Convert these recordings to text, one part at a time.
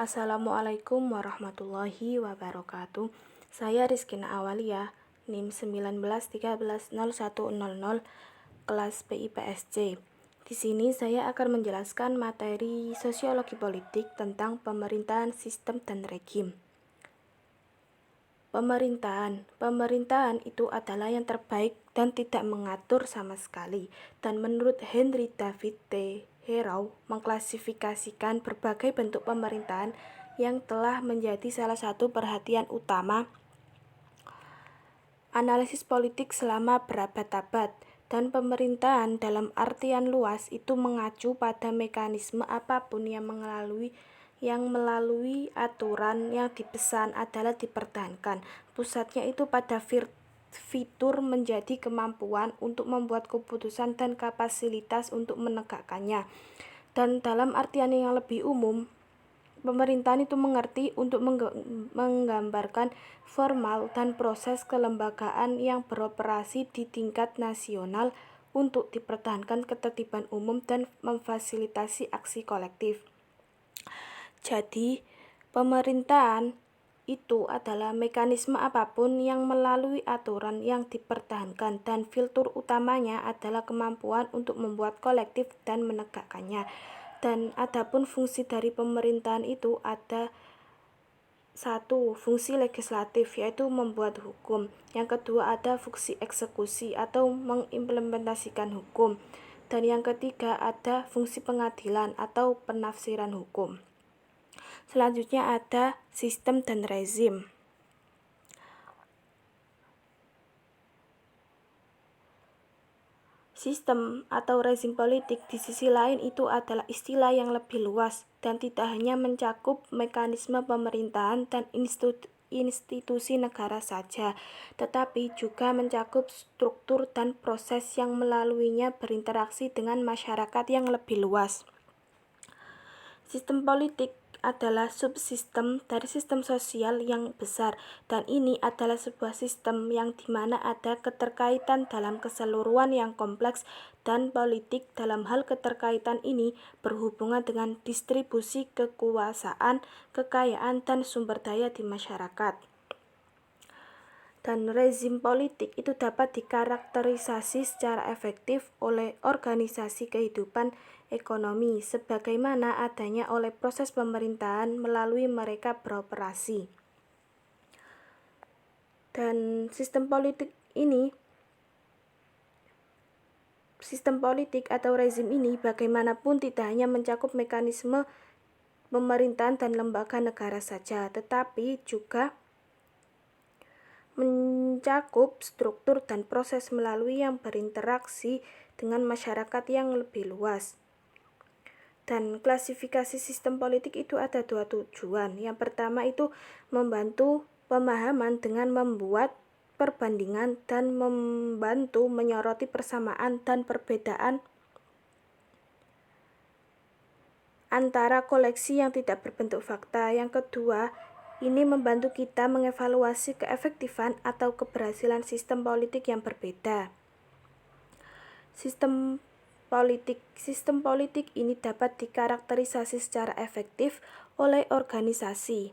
Assalamualaikum warahmatullahi wabarakatuh. Saya Rizkina Awalia, NIM 19130100, kelas PIPSC. Di sini saya akan menjelaskan materi sosiologi politik tentang pemerintahan, sistem, dan rejim. Pemerintahan itu adalah yang terbaik dan tidak mengatur sama sekali. Dan menurut Henry David Thoreau mengklasifikasikan berbagai bentuk pemerintahan yang telah menjadi salah satu perhatian utama analisis politik selama berabad-abad. Dan pemerintahan dalam artian luas itu mengacu pada mekanisme apapun yang melalui aturan yang dipesan adalah dipertahankan. Pusatnya itu pada fitur menjadi kemampuan untuk membuat keputusan dan kapasitas untuk menegakkannya. Dan dalam artian yang lebih umum, pemerintahan itu mengerti untuk menggambarkan formal dan proses kelembagaan yang beroperasi di tingkat nasional untuk dipertahankan ketertiban umum dan memfasilitasi aksi kolektif. Jadi, pemerintahan itu adalah mekanisme apapun yang melalui aturan yang dipertahankan dan filter utamanya adalah kemampuan untuk membuat kolektif dan menegakkannya. Dan adapun fungsi dari pemerintahan itu ada satu, fungsi legislatif, yaitu membuat hukum. Yang kedua ada fungsi eksekusi atau mengimplementasikan hukum. Dan yang ketiga ada fungsi pengadilan atau penafsiran hukum. Selanjutnya ada sistem dan rezim. Sistem atau rezim politik di sisi lain itu adalah istilah yang lebih luas dan tidak hanya mencakup mekanisme pemerintahan dan institusi negara saja, tetapi juga mencakup struktur dan proses yang melaluinya berinteraksi dengan masyarakat yang lebih luas. Sistem politik adalah subsistem dari sistem sosial yang besar, dan ini adalah sebuah sistem yang dimana ada keterkaitan dalam keseluruhan yang kompleks, dan politik dalam hal keterkaitan ini berhubungan dengan distribusi kekuasaan, kekayaan, dan sumber daya di masyarakat. Dan rezim politik itu dapat dikarakterisasi secara efektif oleh organisasi kehidupan ekonomi sebagaimana adanya oleh proses pemerintahan melalui mereka beroperasi. Dan sistem politik atau rezim ini bagaimanapun tidak hanya mencakup mekanisme pemerintahan dan lembaga negara saja, tetapi juga mencakup struktur dan proses melalui yang berinteraksi dengan masyarakat yang lebih luas. Dan klasifikasi sistem politik itu ada dua tujuan. Yang pertama itu membantu pemahaman dengan membuat perbandingan dan membantu menyoroti persamaan dan perbedaan antara koleksi yang tidak berbentuk fakta. Yang kedua, ini membantu kita mengevaluasi keefektifan atau keberhasilan sistem politik yang berbeda. Sistem politik ini dapat dikarakterisasi secara efektif oleh organisasi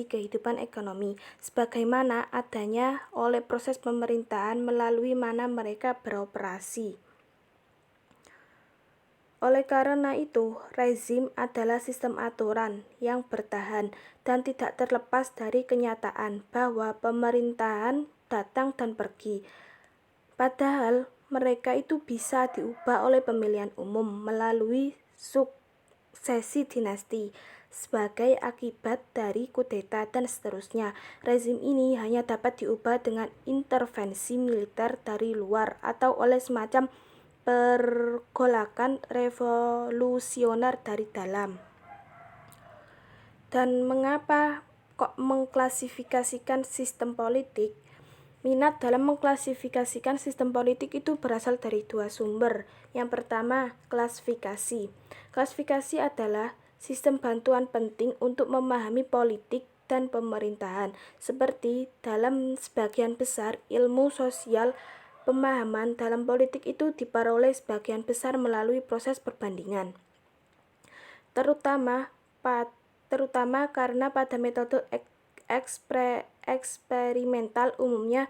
kehidupan ekonomi, sebagaimana adanya oleh proses pemerintahan melalui mana mereka beroperasi. Oleh karena itu, rezim adalah sistem aturan yang bertahan dan tidak terlepas dari kenyataan bahwa pemerintahan datang dan pergi. Padahal mereka itu bisa diubah oleh pemilihan umum melalui suksesi dinasti sebagai akibat dari kudeta dan seterusnya. Rezim ini hanya dapat diubah dengan intervensi militer dari luar atau oleh semacam pergolakan revolusioner dari dalam. Dan mengapa kok mengklasifikasikan sistem politik? Minat dalam mengklasifikasikan sistem politik itu berasal dari dua sumber. Yang pertama, klasifikasi. Klasifikasi adalah sistem bantuan penting untuk memahami politik dan pemerintahan. Seperti dalam sebagian besar ilmu sosial, pemahaman dalam politik itu diperoleh sebagian besar melalui proses perbandingan. Terutama karena pada metode eksperimental umumnya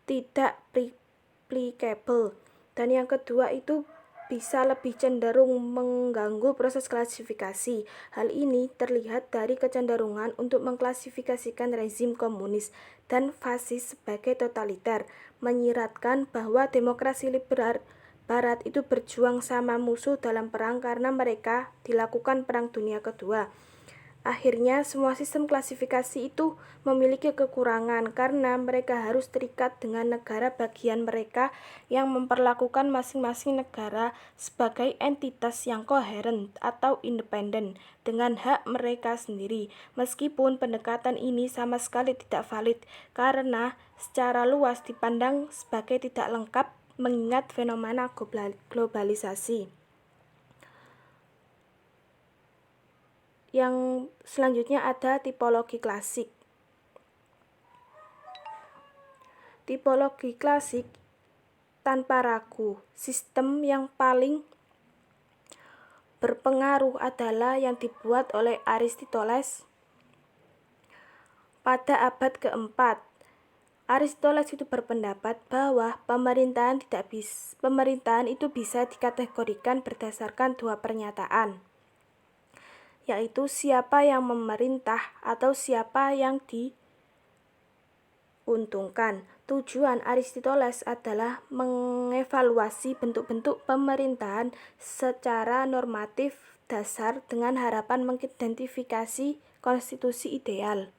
tidak replicable. Dan yang kedua itu bisa lebih cenderung mengganggu proses klasifikasi. Hal ini terlihat dari kecenderungan untuk mengklasifikasikan rezim komunis dan fasis sebagai totaliter, menyiratkan bahwa demokrasi liberal Barat itu berjuang sama musuh dalam perang karena mereka dilakukan Perang Dunia Kedua. Akhirnya, semua sistem klasifikasi itu memiliki kekurangan karena mereka harus terikat dengan negara bagian mereka yang memperlakukan masing-masing negara sebagai entitas yang koheren atau independen dengan hak mereka sendiri. Meskipun pendekatan ini sama sekali tidak valid karena secara luas dipandang sebagai tidak lengkap mengingat fenomena globalisasi. Yang selanjutnya ada tipologi klasik. Tipologi klasik tanpa ragu, sistem yang paling berpengaruh adalah yang dibuat oleh Aristoteles pada abad keempat. Aristoteles itu berpendapat bahwa pemerintahan itu bisa dikategorikan berdasarkan dua pernyataan, yaitu siapa yang memerintah atau siapa yang diuntungkan. Tujuan Aristoteles adalah mengevaluasi bentuk-bentuk pemerintahan secara normatif dasar dengan harapan mengidentifikasi konstitusi ideal.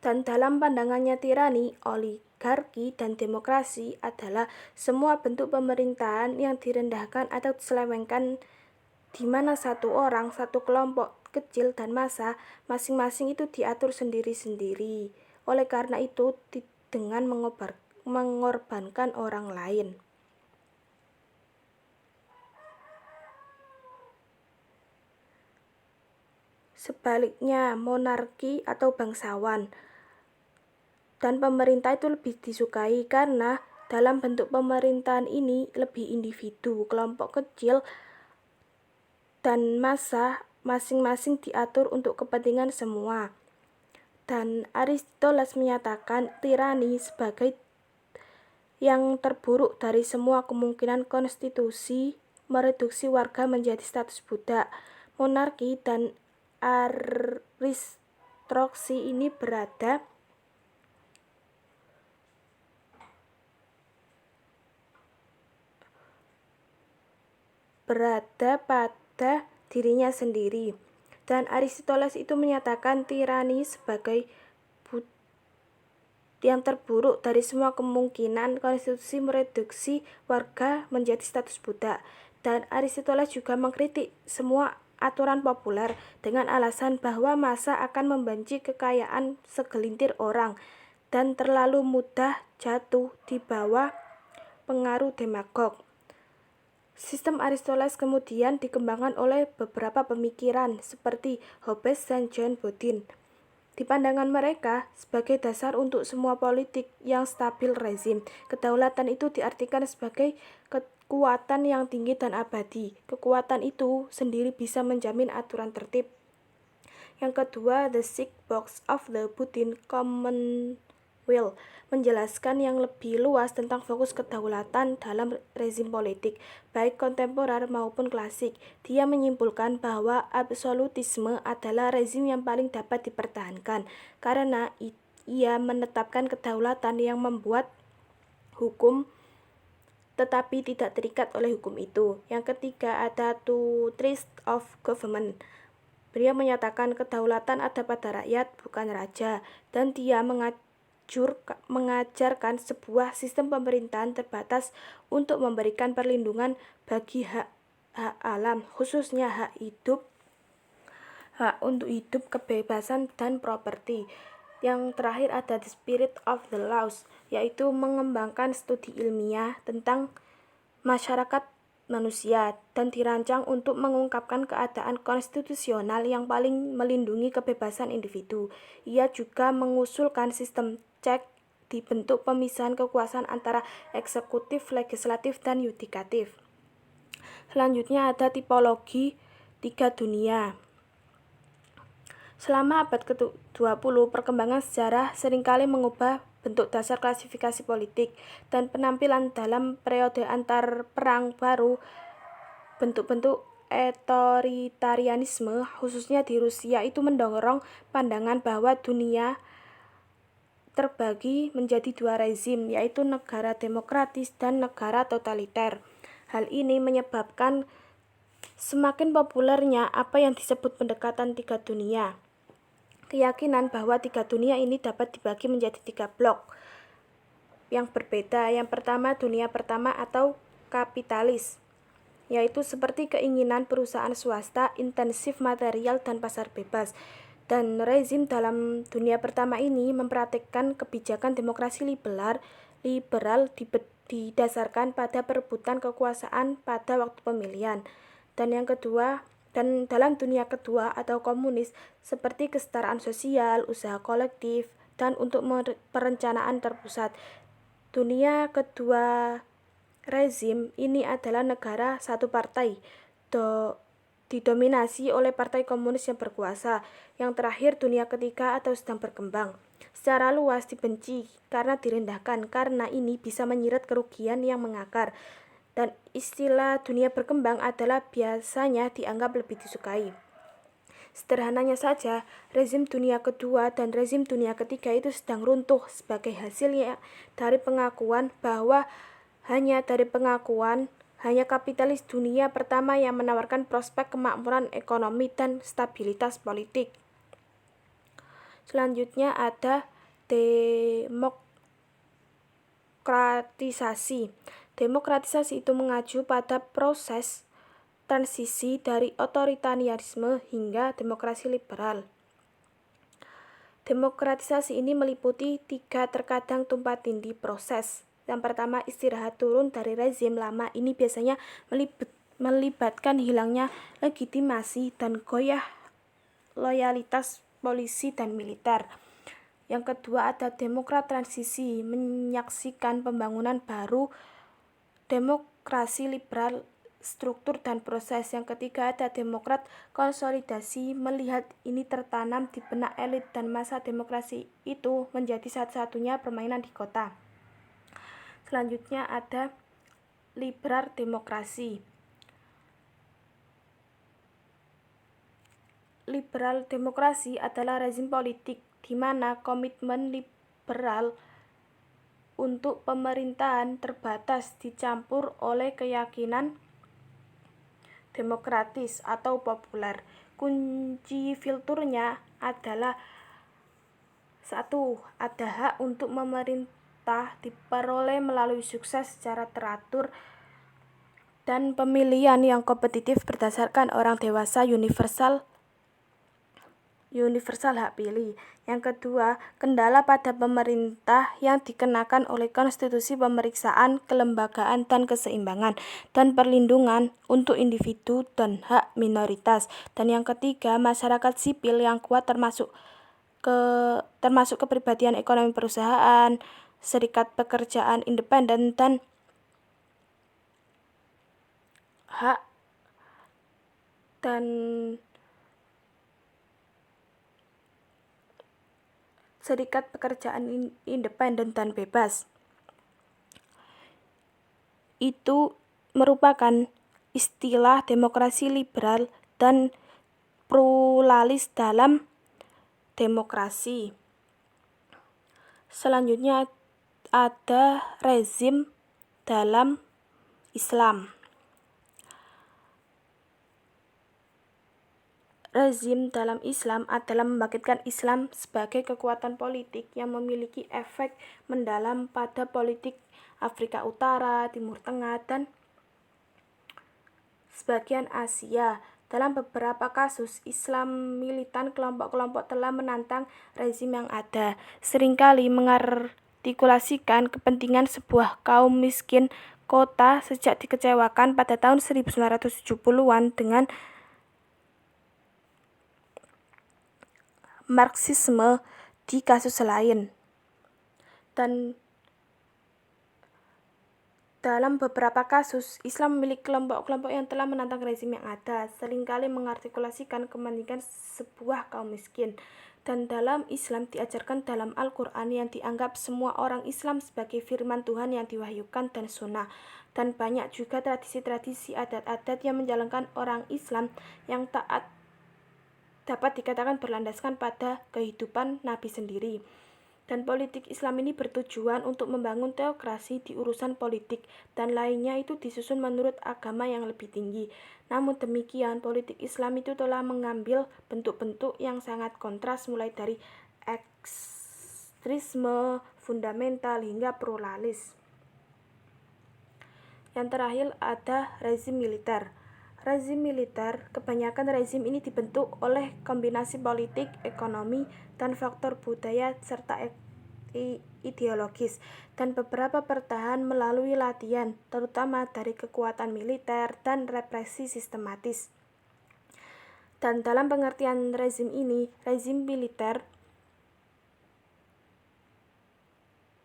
Dan dalam pandangannya tirani, oligarki, dan demokrasi adalah semua bentuk pemerintahan yang direndahkan atau diselewengkan di mana satu orang, satu kelompok kecil dan massa masing-masing itu diatur sendiri-sendiri. Oleh karena itu, dengan mengorbankan orang lain. Sebaliknya, monarki atau bangsawan dan pemerintah itu lebih disukai karena dalam bentuk pemerintahan ini lebih individu, kelompok kecil, dan massa masing-masing diatur untuk kepentingan semua. Dan Aristoteles menyatakan tirani sebagai yang terburuk dari semua kemungkinan konstitusi mereduksi warga menjadi status budak. Monarki dan aristokrasi ini berada pada dirinya sendiri. Dan Aristoteles itu menyatakan tirani sebagai yang terburuk dari semua kemungkinan konstitusi mereduksi warga menjadi status budak. Dan Aristoteles juga mengkritik semua aturan populer dengan alasan bahwa massa akan membenci kekayaan segelintir orang dan terlalu mudah jatuh di bawah pengaruh demagog. Sistem Aristoteles kemudian dikembangkan oleh beberapa pemikiran seperti Hobbes dan John Bodin. Di pandangan mereka, sebagai dasar untuk semua politik yang stabil rezim, kedaulatan itu diartikan sebagai kekuatan yang tinggi dan abadi. Kekuatan itu sendiri bisa menjamin aturan tertib. Yang kedua, The Sick Box of the Bodin Commonwealth menjelaskan yang lebih luas tentang fokus kedaulatan dalam rezim politik, baik kontemporer maupun klasik. Dia menyimpulkan bahwa absolutisme adalah rezim yang paling dapat dipertahankan, karena ia menetapkan kedaulatan yang membuat hukum tetapi tidak terikat oleh hukum itu. Yang ketiga ada Two Trees of Government. Beliau menyatakan kedaulatan ada pada rakyat, bukan raja, dan dia mengajarkan sebuah sistem pemerintahan terbatas untuk memberikan perlindungan bagi hak alam, khususnya hak untuk hidup, kebebasan, dan properti. Yang terakhir ada The Spirit of the Laws, yaitu mengembangkan studi ilmiah tentang masyarakat manusia dan dirancang untuk mengungkapkan keadaan konstitusional yang paling melindungi kebebasan individu. Ia juga mengusulkan sistem cek di bentuk pemisahan kekuasaan antara eksekutif, legislatif, dan yudikatif. Selanjutnya ada tipologi tiga dunia. Selama abad ke-20, perkembangan sejarah seringkali mengubah bentuk dasar klasifikasi politik dan penampilan dalam periode antar perang baru. Bentuk-bentuk otoritarianisme, khususnya di Rusia, itu mendorong pandangan bahwa dunia terbagi menjadi dua rezim, yaitu negara demokratis dan negara totaliter. Hal ini menyebabkan semakin populernya apa yang disebut pendekatan tiga dunia. Keyakinan bahwa tiga dunia ini dapat dibagi menjadi tiga blok yang berbeda. Yang pertama, dunia pertama atau kapitalis, yaitu seperti keinginan perusahaan swasta, intensif material, dan pasar bebas. Dan rezim dalam dunia pertama ini mempraktikkan kebijakan demokrasi liberal didasarkan pada perebutan kekuasaan pada waktu pemilihan. Dan yang kedua, dan dalam dunia kedua atau komunis, seperti kesetaraan sosial, usaha kolektif, dan untuk perencanaan terpusat. Dunia kedua rezim ini adalah negara satu partai, didominasi oleh partai komunis yang berkuasa. Yang terakhir, dunia ketiga atau sedang berkembang, secara luas dibenci karena direndahkan, karena ini bisa menyeret kerugian yang mengakar. Dan istilah dunia berkembang adalah biasanya dianggap lebih disukai. Sederhananya saja, rezim dunia kedua dan rezim dunia ketiga itu sedang runtuh sebagai hasilnya dari pengakuan bahwa hanya kapitalis dunia pertama yang menawarkan prospek kemakmuran ekonomi dan stabilitas politik. Selanjutnya ada demokratisasi. Demokratisasi itu mengacu pada proses transisi dari otoritarianisme hingga demokrasi liberal. Demokratisasi ini meliputi tiga terkadang tumpang tindih proses. Yang pertama, istirahat turun dari rezim lama. Ini biasanya melibatkan hilangnya legitimasi dan goyah loyalitas polisi dan militer. Yang kedua, ada demokrat transisi, menyaksikan pembangunan baru demokrasi liberal, struktur dan proses. Yang ketiga, ada demokrat konsolidasi, melihat ini tertanam di benak elit dan masa demokrasi itu menjadi satu-satunya permainan di kota. Selanjutnya ada liberal demokrasi. Liberal demokrasi adalah rezim politik di mana komitmen liberal untuk pemerintahan terbatas dicampur oleh keyakinan demokratis atau populer. Kunci filternya adalah 1. Ada hak untuk memerintah diperoleh melalui sukses secara teratur dan pemilihan yang kompetitif berdasarkan orang dewasa, universal hak pilih. Yang kedua, kendala pada pemerintah yang dikenakan oleh konstitusi, pemeriksaan, kelembagaan, dan keseimbangan, dan perlindungan untuk individu dan hak minoritas. Dan yang ketiga, masyarakat sipil yang kuat termasuk kepribadian ekonomi perusahaan, serikat pekerjaan independen, dan hak dan serikat pekerjaan independen dan bebas. Itu merupakan istilah demokrasi liberal dan pluralis dalam demokrasi. Selanjutnya ada rezim dalam Islam. Rezim dalam Islam adalah membangkitkan Islam sebagai kekuatan politik yang memiliki efek mendalam pada politik Afrika Utara, Timur Tengah, dan sebagian Asia. Dalam beberapa kasus, Islam militan kelompok-kelompok telah menantang rezim yang ada, seringkali mengartikulasikan kepentingan sebuah kaum miskin kota sejak dikecewakan pada tahun 1970-an dengan Marxisme di kasus lain. Dan dalam beberapa kasus, Islam memiliki kelompok-kelompok yang telah menantang rezim yang ada, seringkali mengartikulasikan kepentingan sebuah kaum miskin. Dan dalam Islam diajarkan dalam Al-Quran yang dianggap semua orang Islam sebagai firman Tuhan yang diwahyukan dan sunnah. Dan banyak juga tradisi-tradisi adat-adat yang menjalankan orang Islam yang taat dapat dikatakan berlandaskan pada kehidupan Nabi sendiri. Dan politik Islam ini bertujuan untuk membangun teokrasi di urusan politik, dan lainnya itu disusun menurut agama yang lebih tinggi. Namun demikian, politik Islam itu telah mengambil bentuk-bentuk yang sangat kontras, mulai dari ekstremisme fundamental hingga pluralis. Yang terakhir ada rezim militer. Rezim militer, kebanyakan rezim ini dibentuk oleh kombinasi politik, ekonomi, dan faktor budaya serta ideologis, dan beberapa bertahan melalui latihan, terutama dari kekuatan militer dan represi sistematis. Dan dalam pengertian rezim ini, rezim militer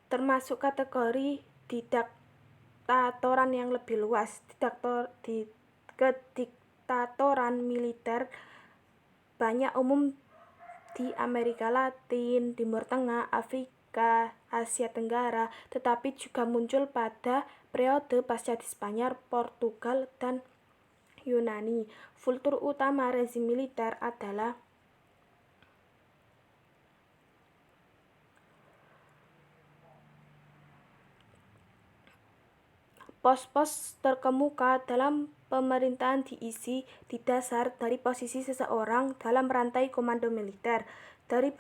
termasuk kategori diktatoran yang lebih luas. Kediktatoran militer banyak umum di Amerika Latin, Timur Tengah, Afrika, Asia Tenggara, tetapi juga muncul pada periode pasca di Spanyol, Portugal, dan Yunani. Kultur utama rezim militer adalah pos-pos terkemuka dalam pemerintahan diisi di dasar dari posisi seseorang dalam rantai komando militer. Dari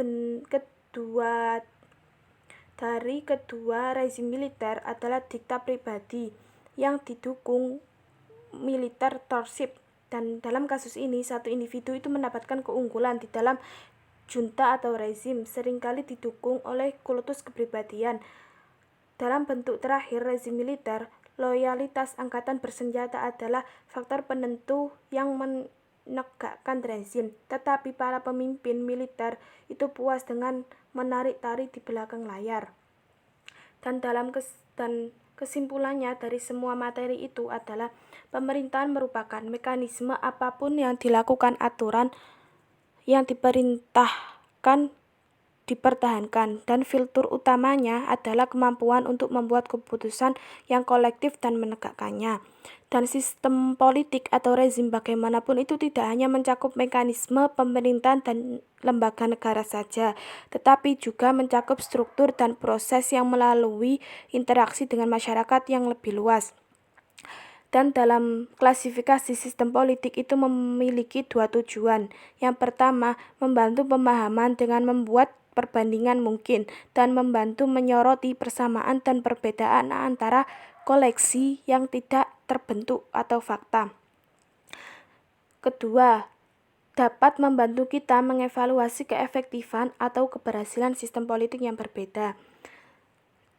kedua rezim militer adalah diktat pribadi yang didukung militership, dan dalam kasus ini satu individu itu mendapatkan keunggulan di dalam junta atau rezim, seringkali didukung oleh kultus kepribadian. Dalam bentuk terakhir rezim militer, loyalitas angkatan bersenjata adalah faktor penentu yang menegakkan rezim, tetapi para pemimpin militer itu puas dengan menarik-tarik di belakang layar. Dan kesimpulannya dari semua materi itu adalah pemerintahan merupakan mekanisme apapun yang dilakukan aturan yang diperintahkan dipertahankan, dan filter utamanya adalah kemampuan untuk membuat keputusan yang kolektif dan menegakkannya. Dan sistem politik atau rezim bagaimanapun itu tidak hanya mencakup mekanisme pemerintahan dan lembaga negara saja, tetapi juga mencakup struktur dan proses yang melalui interaksi dengan masyarakat yang lebih luas. Dan dalam klasifikasi sistem politik itu memiliki dua tujuan. Yang pertama, membantu pemahaman dengan membuat perbandingan mungkin, dan membantu menyoroti persamaan dan perbedaan antara koleksi yang tidak terbentuk atau fakta. Kedua, dapat membantu kita mengevaluasi keefektifan atau keberhasilan sistem politik yang berbeda.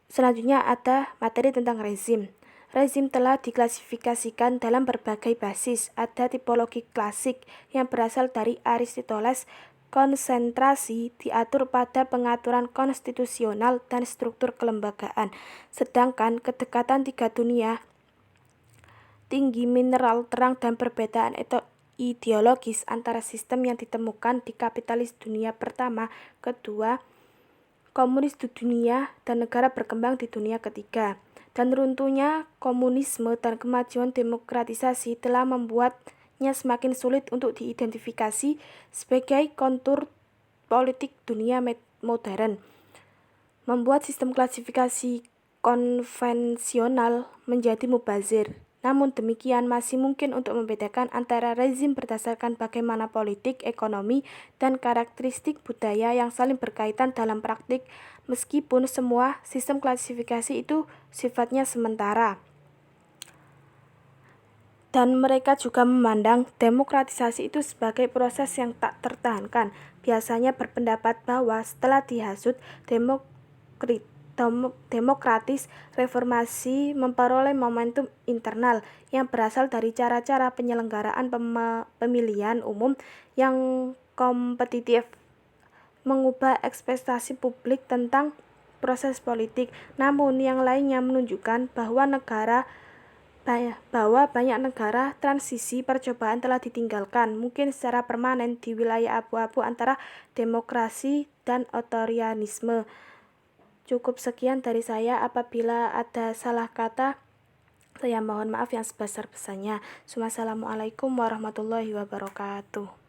Selanjutnya ada materi tentang rezim. Rezim telah diklasifikasikan dalam berbagai basis. Ada tipologi klasik yang berasal dari Aristoteles. Konsentrasi diatur pada pengaturan konstitusional dan struktur kelembagaan, sedangkan kedekatan tiga dunia, tinggi mineral terang, dan perbedaan ideologis antara sistem yang ditemukan di kapitalis dunia pertama, kedua, komunis di dunia, dan negara berkembang di dunia ketiga. Dan runtuhnya komunisme dan kemajuan demokratisasi telah membuatnya semakin sulit untuk diidentifikasi sebagai kontur politik dunia modern, membuat sistem klasifikasi konvensional menjadi mubazir. Namun demikian masih mungkin untuk membedakan antara rezim berdasarkan bagaimana politik, ekonomi, dan karakteristik budaya yang saling berkaitan dalam praktik, meskipun semua sistem klasifikasi itu sifatnya sementara. Dan mereka juga memandang demokratisasi itu sebagai proses yang tak tertahankan. Biasanya berpendapat bahwa setelah dihasut demokratis, reformasi memperoleh momentum internal yang berasal dari cara-cara penyelenggaraan pemilihan umum yang kompetitif, mengubah ekspektasi publik tentang proses politik. Namun yang lainnya menunjukkan bahwa banyak negara transisi percobaan telah ditinggalkan, mungkin secara permanen, di wilayah abu-abu antara demokrasi dan otoritarianisme. Cukup sekian dari saya. Apabila ada salah kata, saya mohon maaf yang sebesar-besarnya. Wassalamualaikum warahmatullahi wabarakatuh.